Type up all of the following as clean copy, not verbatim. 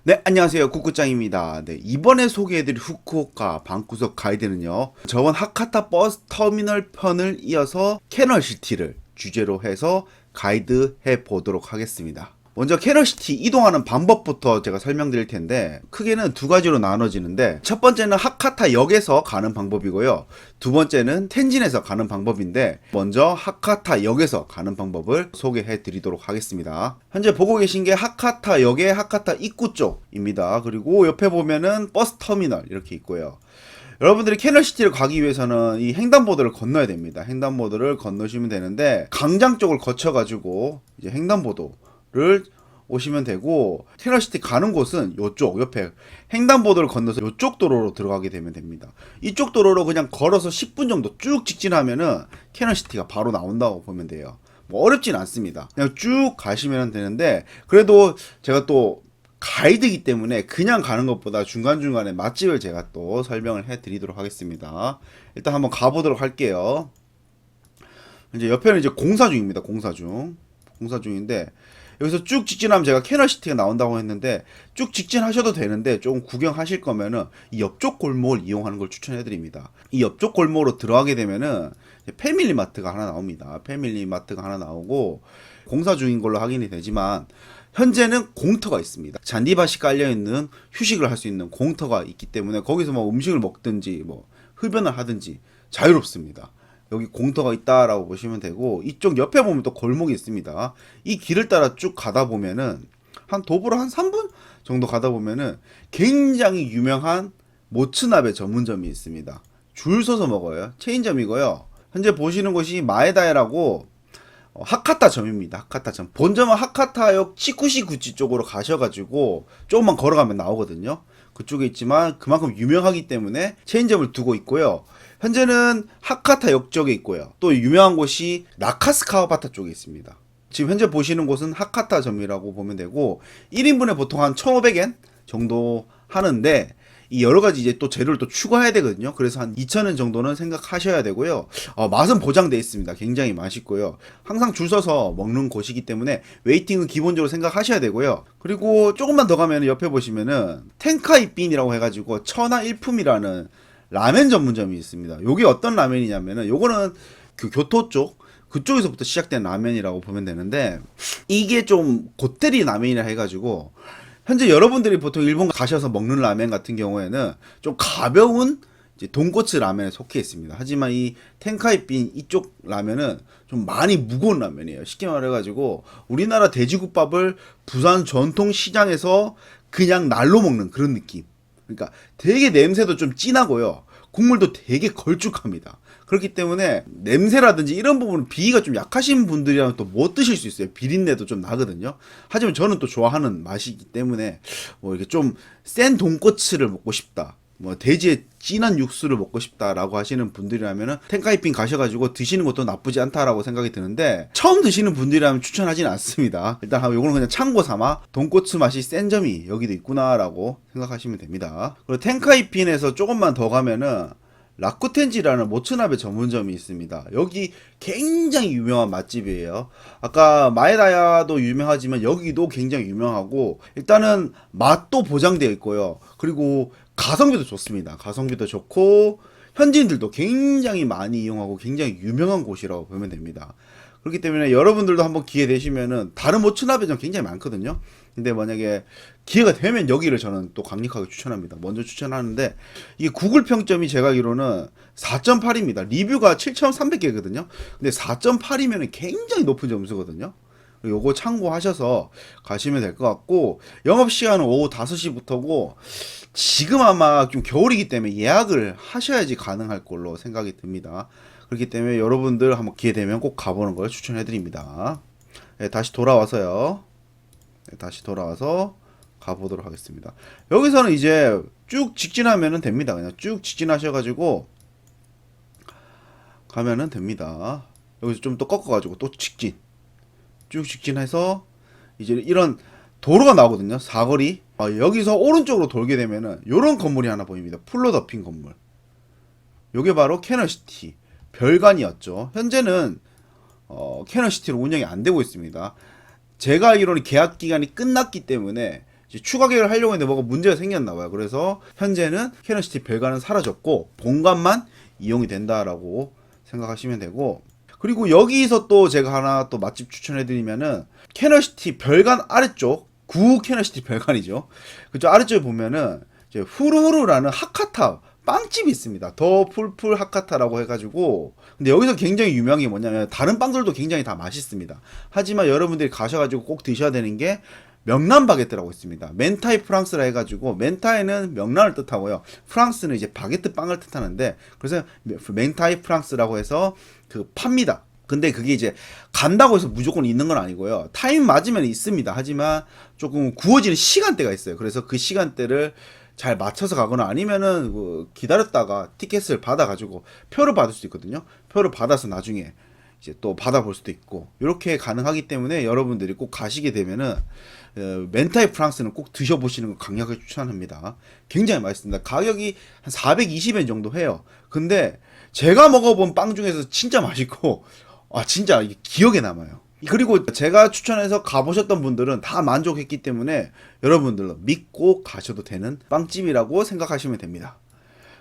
네, 안녕하세요. 구구짱입니다. 네, 이번에 소개해드릴 후쿠오카 방구석 가이드는요, 저번 하카타 버스 터미널 편을 이어서 캐널시티를 주제로 해서 가이드 해 보도록 하겠습니다. 먼저 캐널시티 이동하는 방법부터 제가 설명드릴 텐데, 크게는 두 가지로 나눠지는데, 첫 번째는 하카타 역에서 가는 방법이고요. 두 번째는 텐진에서 가는 방법인데, 먼저 하카타 역에서 가는 방법을 소개해 드리도록 하겠습니다. 현재 보고 계신 게 하카타 역의 하카타 입구 쪽입니다. 그리고 옆에 보면은 버스 터미널 이렇게 있고요. 여러분들이 캐널시티를 가기 위해서는 이 횡단보도를 건너야 됩니다. 횡단보도를 건너시면 되는데, 강장 쪽을 거쳐가지고 이제 횡단보도를 오시면 되고, 캐널시티 가는 곳은 요쪽 옆에 횡단보도를 건너서 요쪽 도로로 들어가게 되면 됩니다. 이쪽 도로로 그냥 걸어서 10분 정도 쭉 직진하면은 캐널시티가 바로 나온다고 보면 돼요. 뭐 어렵진 않습니다. 그냥 쭉 가시면 되는데, 그래도 제가 또 가이드이기 때문에 그냥 가는 것보다 중간중간에 맛집을 제가 또 설명을 해 드리도록 하겠습니다. 일단 한번 가보도록 할게요. 이제 옆에는 이제 공사 중입니다. 공사 중인데, 여기서 쭉 직진하면 제가 캐널시티가 나온다고 했는데, 쭉 직진하셔도 되는데 조금 구경하실 거면은 이 옆쪽 골목을 이용하는 걸 추천해 드립니다. 이 옆쪽 골목으로 들어가게 되면은 패밀리마트가 하나 나옵니다. 패밀리마트가 하나 나오고, 공사 중인 걸로 확인이 되지만 현재는 공터가 있습니다. 잔디밭이 깔려있는, 휴식을 할 수 있는 공터가 있기 때문에 거기서 뭐 음식을 먹든지 뭐 흡연을 하든지 자유롭습니다. 여기 공터가 있다라고 보시면 되고, 이쪽 옆에 보면 또 골목이 있습니다. 이 길을 따라 쭉 가다 보면은 한 도보로 한 3분 정도 가다 보면은 굉장히 유명한 모츠나베 전문점이 있습니다. 줄 서서 먹어요. 체인점이고요. 현재 보시는 곳이 마에다에라고 하카타점입니다. 하카타점. 본점은 하카타역 치쿠시구치 쪽으로 가셔가지고 조금만 걸어가면 나오거든요. 그쪽에 있지만 그만큼 유명하기 때문에 체인점을 두고 있고요. 현재는 하카타역 쪽에 있고요. 또 유명한 곳이 나카스카와바타 쪽에 있습니다. 지금 현재 보시는 곳은 하카타점이라고 보면 되고, 1인분에 보통 한 1,500엔 정도 하는데, 이 여러 가지 이제 또 재료를 또 추가해야 되거든요. 그래서 한 2,000원 정도는 생각하셔야 되고요. 맛은 보장되어 있습니다. 굉장히 맛있고요. 항상 줄 서서 먹는 곳이기 때문에 웨이팅은 기본적으로 생각하셔야 되고요. 그리고 조금만 더 가면 옆에 보시면은 텐카이빈이라고 해가지고 천하일품이라는 라멘 전문점이 있습니다. 요게 어떤 라멘이냐면은, 요거는 그 교토 쪽 그쪽에서부터 시작된 라면이라고 보면 되는데, 이게 좀 곱데리 라면이라 해가지고, 현재 여러분들이 보통 일본 가셔서 먹는 라멘 같은 경우에는 좀 가벼운 이제 돈코츠 라멘에 속해 있습니다. 하지만 이 텐카이빈 이쪽 라면은 좀 많이 무거운 라면이에요. 쉽게 말해가지고 우리나라 돼지국밥을 부산 전통 시장에서 그냥 날로 먹는 그런 느낌. 그러니까 되게 냄새도 좀 진하고요. 국물도 되게 걸쭉합니다. 그렇기 때문에 냄새라든지 이런 부분 비위가 좀 약하신 분들이라면 또 못 드실 수 있어요. 비린내도 좀 나거든요. 하지만 저는 또 좋아하는 맛이기 때문에 뭐 이렇게 좀 센 돈코츠를 먹고 싶다, 뭐 돼지의 진한 육수를 먹고 싶다라고 하시는 분들이라면은 텐카이핀 가셔가지고 드시는 것도 나쁘지 않다라고 생각이 드는데, 처음 드시는 분들이라면 추천하진 않습니다. 일단 요거는 그냥 참고 삼아 돈코츠 맛이 센 점이 여기도 있구나라고 생각하시면 됩니다. 그리고 텐카이핀에서 조금만 더 가면은 라쿠텐지라는 모츠나베 전문점이 있습니다. 여기 굉장히 유명한 맛집이에요. 아까 마에다야도 유명하지만 여기도 굉장히 유명하고, 일단은 맛도 보장되어 있고요. 그리고 가성비도 좋습니다. 가성비도 좋고 현지인들도 굉장히 많이 이용하고 굉장히 유명한 곳이라고 보면 됩니다. 그렇기 때문에 여러분들도 한번 기회 되시면은, 다른 모츠나베점 굉장히 많거든요. 근데 만약에 기회가 되면 여기를 저는 또 강력하게 추천합니다. 먼저 추천하는데, 이게 구글 평점이 제가 알기로는 4.8입니다. 리뷰가 7,300개거든요. 근데 4.8이면 굉장히 높은 점수거든요. 요거 참고하셔서 가시면 될 것 같고, 영업시간은 오후 5시부터고, 지금 아마 좀 겨울이기 때문에 예약을 하셔야지 가능할 걸로 생각이 듭니다. 그렇기 때문에 여러분들 한번 기회 되면 꼭 가보는 걸 추천해 드립니다. 네, 다시 돌아와서요. 네, 다시 돌아와서 가보도록 하겠습니다. 여기서는 이제 쭉 직진하면 됩니다. 그냥 쭉 직진하셔가지고 가면은 됩니다. 여기서 좀 더 꺾어가지고 또 직진. 쭉 직진해서 이제 이런 도로가 나오거든요. 사거리. 여기서 오른쪽으로 돌게 되면은 요런 건물이 하나 보입니다. 풀로 덮인 건물. 요게 바로 캐널시티 별관이었죠. 현재는 캐널시티로 운영이 안 되고 있습니다. 제가 알기로는 계약 기간이 끝났기 때문에 이제 추가 계획을 하려고 했는데 뭐가 문제가 생겼나 봐요. 그래서 현재는 캐널시티 별관은 사라졌고 본관만 이용이 된다라고 생각하시면 되고, 그리고 여기서 또 제가 하나 또 맛집 추천해드리면은 캐널시티 별관 아래쪽, 구 캐널시티 별관이죠. 그쪽 아래쪽에 보면은 이제 후루후루라는 하카타 빵집이 있습니다. 더 풀풀 하카타라고 해가지고, 근데 여기서 굉장히 유명한 게 뭐냐면 다른 빵들도 굉장히 다 맛있습니다. 하지만 여러분들이 가셔가지고 꼭 드셔야 되는 게 명란 바게트라고 있습니다. 멘타이 프랑스라 해가지고, 멘타이는 명란을 뜻하고요, 프랑스는 이제 바게트 빵을 뜻하는데, 그래서 멘타이 프랑스라고 해서 그 팝니다. 근데 그게 이제 간다고 해서 무조건 있는 건 아니고요, 타임 맞으면 있습니다. 하지만 조금 구워지는 시간대가 있어요. 그래서 그 시간대를 잘 맞춰서 가거나 아니면은 기다렸다가 티켓을 받아가지고 표를 받을 수 있거든요. 표를 받아서 나중에 이제 또 받아볼 수도 있고, 이렇게 가능하기 때문에 여러분들이 꼭 가시게 되면은 멘타이 프랑스는 꼭 드셔보시는 걸 강력하게 추천합니다. 굉장히 맛있습니다. 가격이 한 420엔 정도 해요. 근데 제가 먹어본 빵 중에서 진짜 맛있고, 진짜 이게 기억에 남아요. 그리고 제가 추천해서 가보셨던 분들은 다 만족했기 때문에 여러분들로 믿고 가셔도 되는 빵집이라고 생각하시면 됩니다.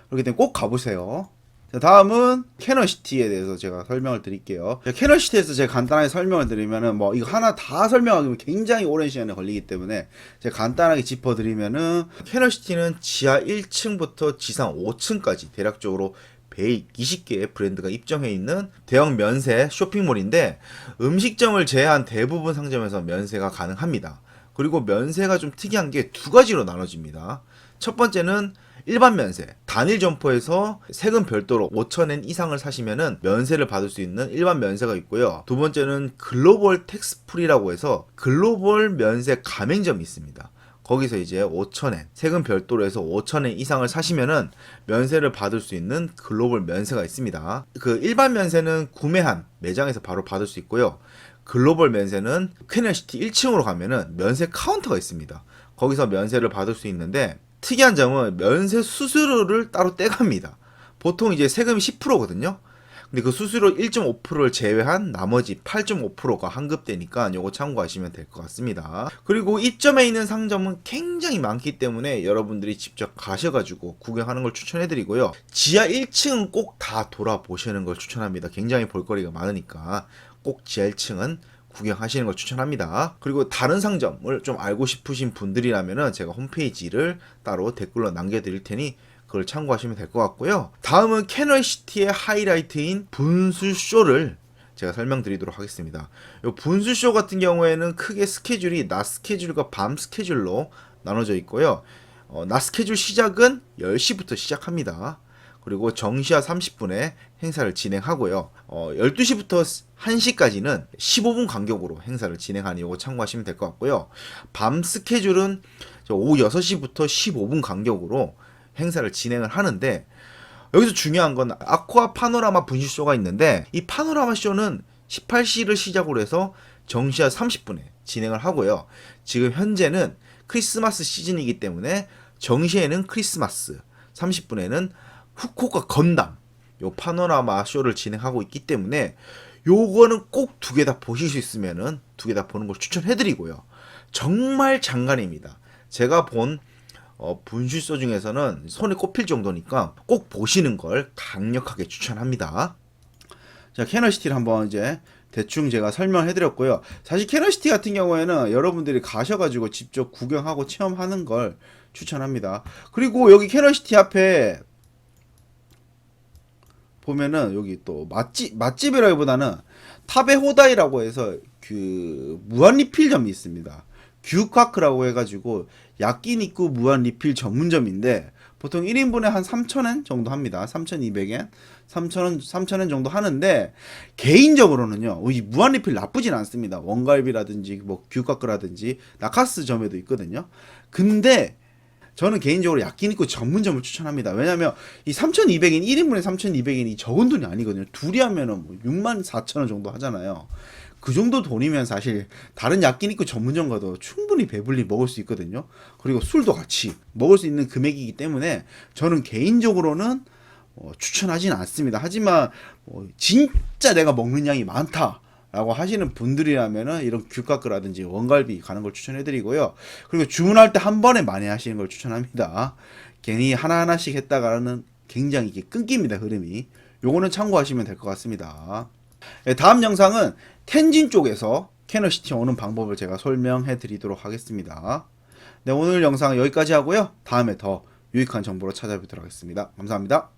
그렇기 때문에 꼭 가보세요. 자, 다음은 캐널시티에 대해서 제가 설명을 드릴게요. 캐널시티에서 제가 간단하게 설명을 드리면은, 뭐 이거 하나 다 설명하기면 굉장히 오랜 시간이 걸리기 때문에 제가 간단하게 짚어드리면은, 캐널시티는 지하 1층부터 지상 5층까지 대략적으로 120개의 브랜드가 입점해 있는 대형 면세 쇼핑몰인데, 음식점을 제외한 대부분 상점에서 면세가 가능합니다. 그리고 면세가 좀 특이한 게 두 가지로 나눠집니다. 첫 번째는 일반 면세, 단일 점포에서 세금 별도로 5,000엔 이상을 사시면은 면세를 받을 수 있는 일반 면세가 있고요. 두 번째는 글로벌 텍스프리라고 해서 글로벌 면세 가맹점이 있습니다. 거기서 이제 5,000엔, 세금 별도로 해서 5,000엔 이상을 사시면은 면세를 받을 수 있는 글로벌 면세가 있습니다. 그 일반 면세는 구매한 매장에서 바로 받을 수 있고요. 글로벌 면세는 캐널시티 1층으로 가면은 면세 카운터가 있습니다. 거기서 면세를 받을 수 있는데, 특이한 점은 면세 수수료를 따로 떼갑니다. 보통 이제 세금이 10%거든요. 근데 그 수수료 1.5%를 제외한 나머지 8.5%가 환급되니까 요거 참고하시면 될 것 같습니다. 그리고 입점해 있는 상점은 굉장히 많기 때문에 여러분들이 직접 가셔가지고 구경하는 걸 추천해드리고요. 지하 1층은 꼭 다 돌아보시는 걸 추천합니다. 굉장히 볼거리가 많으니까 꼭 지하 1층은 구경하시는 걸 추천합니다. 그리고 다른 상점을 좀 알고 싶으신 분들이라면은 제가 홈페이지를 따로 댓글로 남겨드릴 테니 그걸 참고하시면 될 것 같고요. 다음은 캐널시티의 하이라이트인 분수쇼를 제가 설명드리도록 하겠습니다. 이 분수쇼 같은 경우에는 크게 스케줄이 낮 스케줄과 밤 스케줄로 나눠져 있고요. 낮 스케줄 시작은 10시부터 시작합니다. 그리고 정시야 30분에 행사를 진행하고요. 12시부터 1시까지는 15분 간격으로 행사를 진행하니 이거 참고하시면 될 것 같고요. 밤 스케줄은 오후 6시부터 15분 간격으로 행사를 진행을 하는데, 여기서 중요한 건 아쿠아 파노라마 분실쇼가 있는데, 이 파노라마 쇼는 18시를 시작으로 해서 정시야 30분에 진행을 하고요. 지금 현재는 크리스마스 시즌이기 때문에 정시에는 크리스마스, 30분에는 후쿠오카 건담 요 파노라마 쇼를 진행하고 있기 때문에 요거는 꼭 두 개 다 보실 수 있으면은 두 개 다 보는 걸 추천해드리고요. 정말 장관입니다. 제가 본 분실쇼 중에서는 손에 꼽힐 정도니까 꼭 보시는 걸 강력하게 추천합니다. 자, 캐널시티를 한번 이제 대충 제가 설명해드렸고요. 사실 캐널시티 같은 경우에는 여러분들이 가셔가지고 직접 구경하고 체험하는 걸 추천합니다. 그리고 여기 캐널시티 앞에 보면은 여기 또 맛집이라기보다는 타베호다이라고 해서 그 무한 리필점이 있습니다. 규카크라고 해가지고 야끼니쿠 무한 리필 전문점인데, 보통 1인분에 한 3,000엔 정도 합니다. 3,200엔, 3,000엔 정도 하는데, 개인적으로는요, 이 무한 리필 나쁘진 않습니다. 원갈비라든지 뭐 규카크라든지 나카스점에도 있거든요. 근데 저는 개인적으로 야끼니쿠 전문점을 추천합니다. 왜냐면 이 3,200엔, 1인분에 3,200엔이 적은 돈이 아니거든요. 둘이 하면은 뭐 64,000원 정도 하잖아요. 그 정도 돈이면 사실 다른 야끼니쿠 전문점 가도 충분히 배불리 먹을 수 있거든요. 그리고 술도 같이 먹을 수 있는 금액이기 때문에 저는 개인적으로는 추천하지는 않습니다. 하지만 진짜 내가 먹는 양이 많다, 라고 하시는 분들이라면은 이런 규카크라든지 원갈비 가는 걸 추천해 드리고요. 그리고 주문할 때 한 번에 많이 하시는 걸 추천합니다. 괜히 하나하나씩 했다가는 굉장히 이게 끊깁니다, 흐름이. 요거는 참고하시면 될 것 같습니다. 네, 다음 영상은 텐진 쪽에서 캐널시티 오는 방법을 제가 설명해 드리도록 하겠습니다. 네, 오늘 영상은 여기까지 하고요. 다음에 더 유익한 정보로 찾아뵙도록 하겠습니다. 감사합니다.